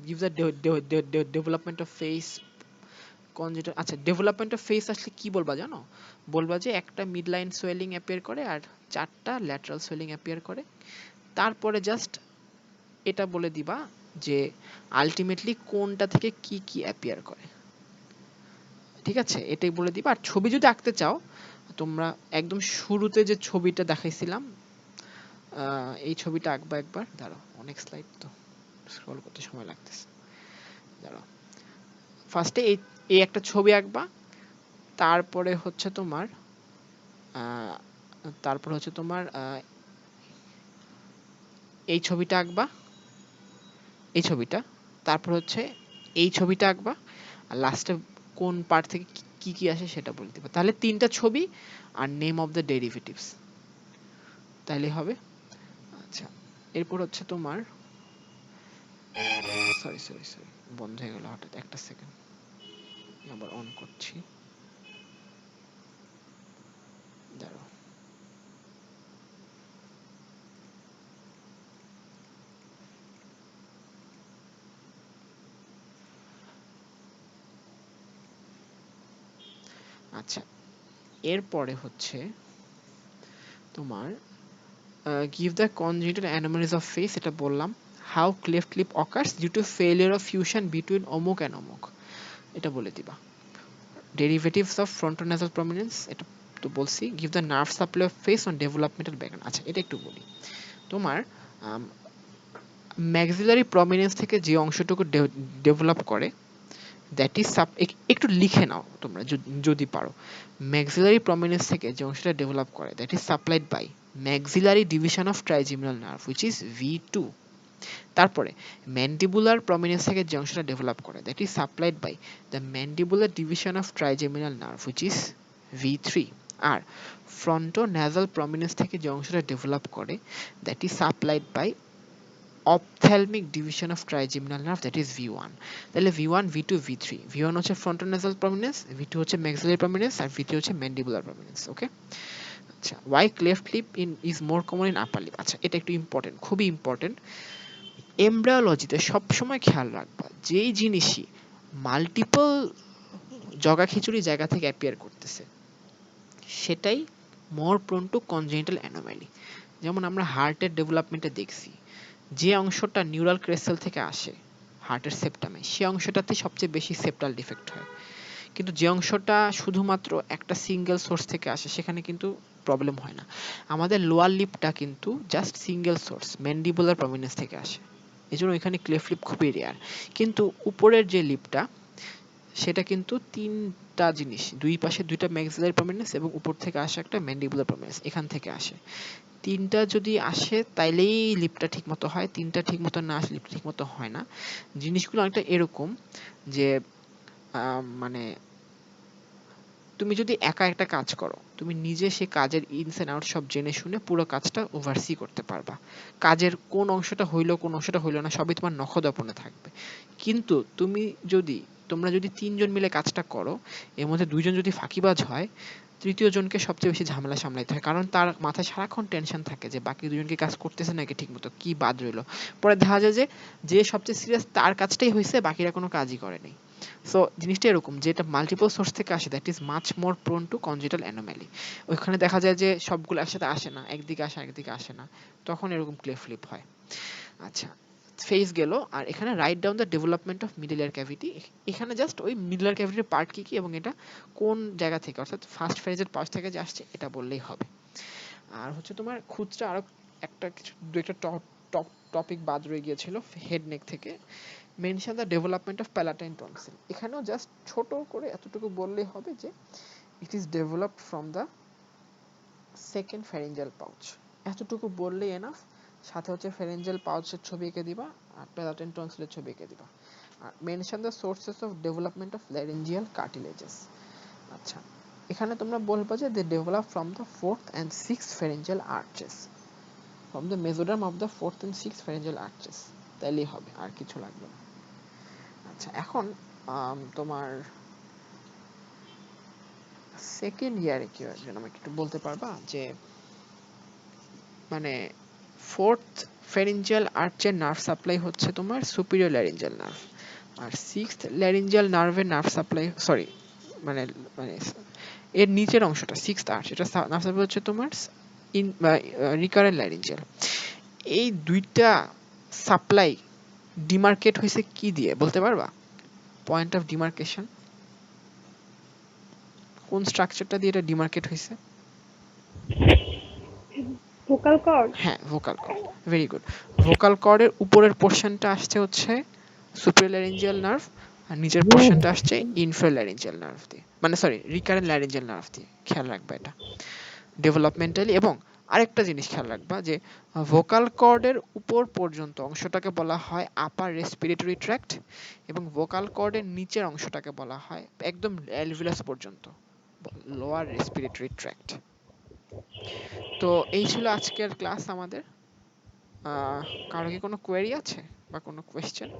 Give the development of face congenital. আচ্ছা, ডেভেলপমেন্ট অফ ফেস আসলে কি বলবা জানো? বলবা যে একটা মিড লাইন সোয়েলিং অ্যাপিয়ার করে আর চারটা ল্যাটারাল সোয়েলিং অ্যাপিয়ার করে। তারপরে জাস্ট এটা বলে দিবা যে আলটিমেটলি কোনটা থেকে কি কি অ্যাপিয়ার করে, ঠিক আছে? এটাই বলে দিবা। আর ছবি যদি আঁকতে চাও তোমরা, একদম শুরুতে যে ছবিটা দেখাইছিলাম এই ছবিটা আঁকবা একবার। দাঁড়াও, অনেক স্লাইড তো স্ক্রল করতে সময় লাগতেছে। দাঁড়াও, ফার্স্টে এই এই একটা ছবি আঁকবা, তারপরে হচ্ছে তোমার তারপর হচ্ছে তোমার এই ছবিটা আঁকবা, এই ছবিটা, তারপর হচ্ছে এই ছবিটা আঁকবা, আর লাস্টে কোন পার্ট থেকে কি কি আসে সেটা বলে দিবা। তাহলে তিনটা ছবি আর নেম অফ দ্য ডেরিভেটিভস, তাইলে হবে। আচ্ছা, এরপর হচ্ছে তোমার, সরি সরি সরি, বন্ধ হয়ে গেল হঠাৎ, একটা সেকেন্ড, আবার অন করছি, দাঁড়াও। আচ্ছা, এরপরে হচ্ছে তোমার give the congenital anomalies of face, এটা বললাম। how cleft lip occurs due to failure of fusion between অমুক and অমুক, এটা বলে দিবা। derivatives of frontonasal prominence, এটা তো বলছি। give the nerve supply of face on developmental background। আচ্ছা, এটা একটু বলি। তোমার maxillary prominence থেকে যে অংশটুকু ডেভেলপ করে, দ্যাট ইজ একটু লিখে নাও তোমরা যদি পারো। maxillary prominence থেকে যে অংশটা ডেভেলপ করে, that is supplied by maxillary division of trigeminal nerve which is V2। তারপরে ম্যান্ডিবুলার প্রমিনেন্স থেকে যে অংশটা ডেভেলপ করে, that is supplied by the mandibular division of trigeminal nerve which is V3। আর ফ্রন্টো ন্যাজাল প্রমিনেন্স থেকে যে অংশটা ডেভেলপ করে, that is supplied by ophthalmic division of trigeminal nerve, that is V1। তাহলে V1 V2 V3, V1 হচ্ছে ফ্রন্টো ন্যাজাল প্রমিনেন্স, V2 হচ্ছে ম্যাক্সিলারি প্রমিনেন্স, আর V3 হচ্ছে ম্যান্ডিবুলার প্রমিনেন্স। ওকে, আচ্ছা, why cleft lip is more common in upper lip? আচ্ছা, এটা একটু ইম্পর্টেন্ট, খুবই ইম্পর্টেন্ট। এমব্রায়োলজিতে সবসময় খেয়াল রাখবা, যেই জিনিসই মাল্টিপল জগা খিচুড়ি জায়গা থেকে অ্যাপিয়ার করতেছে, সেটাই মোর প্রোন টু কনজেনিটাল অ্যানোমালি। যেমন আমরা হার্টের ডেভেলপমেন্টে দেখছি, যে অংশটা নিউরাল ক্রেস্টেল থেকে আসে হার্টের সেপ্টামে, সে অংশটাতে সবচেয়ে বেশি সেপ্টাল ডিফেক্ট হয়। কিন্তু যে অংশটা শুধুমাত্র একটা সিঙ্গেল সোর্স থেকে আসে, সেখানে কিন্তু প্রবলেম হয় না। আমাদের লোয়ার লিপটা কিন্তু just single source mandibular prominence থেকে আসে, এজন্য এখানে ক্লেফট লিপ খুবই রেয়ার। কিন্তু উপরের যে লিপটা, সেটা কিন্তু তিনটা জিনিস, দুই পাশে দুইটা ম্যাক্সিলারি প্রমিনেন্স এবং উপর থেকে আসে একটা ম্যান্ডিবুলার প্রমিনেন্স, এখান থেকে আসে। তিনটা যদি আসে তাইলেই লিপটা ঠিক মতো হয়, তিনটা ঠিক মতো না আসলে লিপটা ঠিক মতো হয় না। জিনিসগুলো অনেকটা এরকম যে মানে তুমি যদি একা একটা কাজ করো, তুমি নিজে সে কাজের ইনস এন্ড আউট সব জেনে শুনে পুরো কাজটা ওভারসি করতে পারবা। কাজের কোন অংশটা হইলো কোন অংশটা হইলো না সবই তোমার নখদর্পণে থাকবে। কিন্তু তুমি যদি তোমরা যদি 3 জন মিলে কাজটা করো, এর মধ্যে 2 জন যদি ফাঁকিবাজ হয়, তৃতীয় জনকে সবচেয়ে বেশি ঝামেলা সামলাইতে হয়, কারণ তার মাথায় সারাক্ষণ টেনশন থাকে যে বাকি 2 জন কি কাজ করতেছে নাকি ঠিকমতো, কি বাদ রইলো। পরে দেখা যায় যে যে সবচেয়ে সিরিয়াস তার কাজটাই হয়েছে, বাকিরা কোনো কাজই করেনি। সো জিনিসটা এরকম, যেটা মাল্টিপল সোর্স থেকে আসে, that is much more prone to congenital anomaly. ওইখানে দেখা যায় যে সবগুলো একসাথে আসে না, একদিকে আসে একদিকে আসে না, তখন এরকম ক্লে ফ্লিপ হয়। আচ্ছা, ফেজ গেল। আর এখানে write down the development of middle ear cavity. এখানে জাস্ট ওই মিডল ইয়ার ক্যাভিটির পার্ট কি কি এবং এটা কোন জায়গা থেকে, অর্থাৎ ফার্স্ট ফেজের পাশ থেকে যে আসছে এটা বললেই হবে। আর হচ্ছে তোমার খুচরা আরো একটা কিছু দু একটা টপিক বাদ রয়ে গিয়েছিল হেড নেক থেকে। Mention the development of palatine tonsil. এখানেও জাস্ট ছোট করে এতটুকু বললেই হবে যে it is developed from the second pharyngeal pouch. এতটুকু বললেই এনাফ। সাথে হচ্ছে ফ্যারিঞ্জিয়াল পাউচের ছবি এঁকে দিবা আর প্যালাটাইন টনসিলের ছবি এঁকে দিবা। আর mention the sources of development of laryngeal cartilages. আচ্ছা, এখানে তোমরা বলবা যে they develop from the fourth and sixth pharyngeal arches, from the mesoderm of the fourth and sixth pharyngeal arches. তাইলেই হবে, আর কিছু লাগবে না। আচ্ছা, এখন তোমার সেকেন্ড ইয়ারে কি হয় যেন আমাকে একটু বলতে পারবা, যে মানে ফোর্থ ফ্যারিঞ্জিয়াল আর্চের নার্ভ সাপ্লাই হচ্ছে তোমার সুপিরিয়র ল্যারিঞ্জিয়াল নার্ভ, আর সিক্সথ ল্যারিঞ্জিয়াল নার্ভের নার্ভ সাপ্লাই, সরি মানে মানে এর নিচের অংশটা সিক্সথ আর্চ, এটা নার্ভ সাপ্লাই হচ্ছে তোমার ইন রিকারেন্ট ল্যারিঞ্জিয়াল। এই দুইটা সাপ্লাই ডিমার্কেট হয়েছে কি দিয়ে বলতে পারবা? পয়েন্ট অফ ডিমার্কেশন, কোন স্ট্রাকচারটা দিয়ে এটা ডিমার্কেট হয়েছে? vocal cord. হ্যাঁ, vocal cord. Very good. Vocal কর্ডের উপরের পোর্শনটা আসছে হচ্ছে সুপিরিয়র ল্যারিঞ্জিয়াল নার্ভ, আর নিচের পোর্শনটা আসছে ইনফেরিয়র ল্যারিঞ্জিয়াল নার্ভ দিয়ে, মানে সরি রিকারেন্ট ল্যারিঞ্জিয়াল নার্ভ দিয়ে। খেয়াল রাখবা এটা ডেভেলপমেন্টালি। এবং আরেকটা জিনিস খেয়াল রাখবা যে ভোকাল কর্ডের উপর পর্যন্ত অংশটাকে বলা হয় আপার রেসপিরেটরি ট্র্যাক্ট, এবং ভোকাল কর্ডের নিচের অংশটাকে বলা হয় একদম অ্যালভিউলাস পর্যন্ত লোয়ার রেসপিরেটরি ট্র্যাক্ট। তো এই ছিল আজকের ক্লাস আমাদের। কারো কি কোনো কোয়েরি আছে বা কোনো কোয়েশ্চেন?